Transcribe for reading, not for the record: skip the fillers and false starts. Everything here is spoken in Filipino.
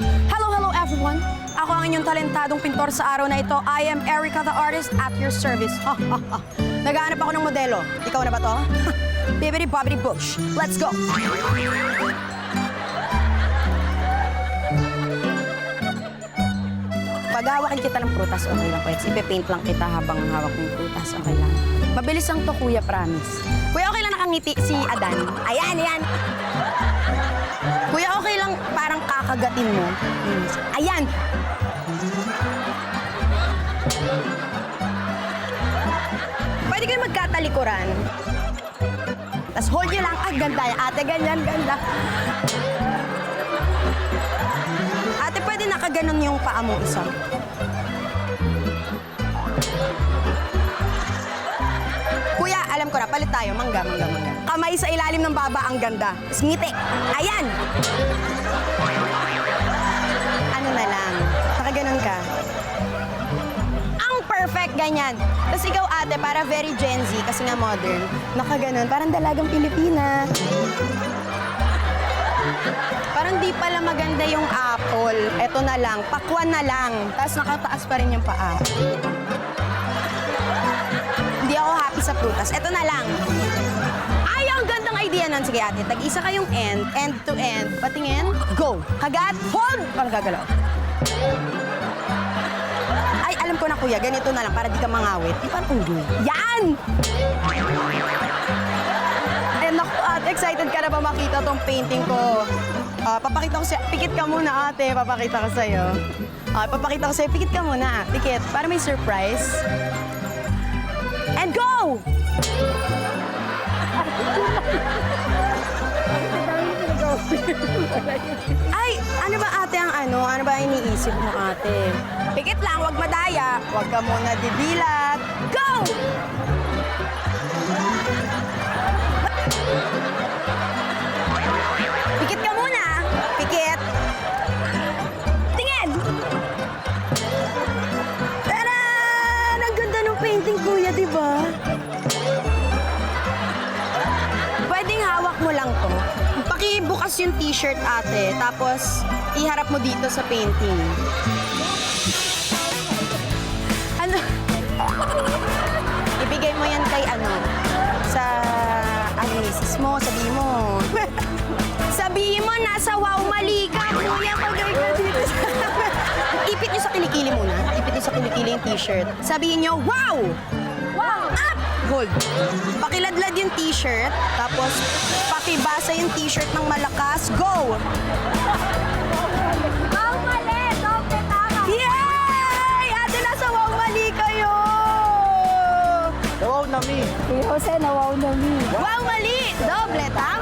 Hello everyone! Ako ang inyong talentadong pintor sa araw na ito. I am Erica the artist at your service. Naghahanap ako ng modelo. Ikaw na ba to? Bibbidi bobbidi bush. Let's go! Paghawakin kita ng prutas, okay lang. Pwede ipe-paint lang kita habang hawak ng prutas, okay lang. Mabilis lang to, kuya, promise. Kuya, okay lang nakangiti si Adan. Ayan, ayan. Kuya, okay lang parang kakagatin mo. Ayan. Pwede kayo magkatalikuran. Tapos hold nyo lang. Ah, ganda. Ate, ganyan, ganda. Ate, pwede nakaganon yung paa mo isa. Kuya, alam ko na. Palit tayo. Mangga, mangga, mangga. Kamay sa ilalim ng baba, ang ganda. Tapos ngiti. Ayan. Ano na lang. Nakaganon ka. Ang perfect, ganyan. Tapos ikaw, ate, para very Gen Z, kasi nga modern, nakaganon. Parang dalagang Pilipina. Parang di pala maganda yung apple. Eto na lang, pakwan na lang. Tapos nakataas pa rin yung paa. Hindi ako happy sa prutas. Eto na lang. Ay, ang gandang idea nun. Sige ate, tag-isa kayong end to end. Patingin, go. Kagat, hold. Parang gagalaw. Ay, alam ko na kuya, ganito na lang para di ka mangawit. Di parang unggoy. Yan! Naku, ate, excited ka na ba makita tong painting ko? Papakita ko sa'yo. Pikit ka muna, ate. Papakita ko sa'yo. Papakita ko sa'yo. Pikit ka muna. Pikit. Para may surprise. And go! Ay, ano ba ate ang ano? Ano ba iniisip mo, ate? Pikit lang, wag madaya. Wag ka muna didilat. Go! Pikit ka muna. Pikit. Tingin! Taran! Ang ganda ng painting, kuya, di ba? Pwedeng hawak mo lang to. Pakibukas yung t-shirt, ate. Tapos, iharap mo dito sa painting. Ano? Ibigay mo yan kay ano? Sa misis mo, sabihin mo. Sabihin mo, nasa wow, mali ka. Kuya, pagay ka dito. Ipit nyo sa kilikili muna. Ipit nyo sa kilikili yung t-shirt. Sabihin nyo, wow! Wow! Up! Hold. Pakiladlad yung t-shirt. Tapos, pakibasa yung t-shirt ng malakas. Go! Wow, mali! Doble tama! Yay! Ate, nasa wow, mali kayo! Wow, Nami. Kuya Jose, nawaw na mi. Wow, mali! Doble tama!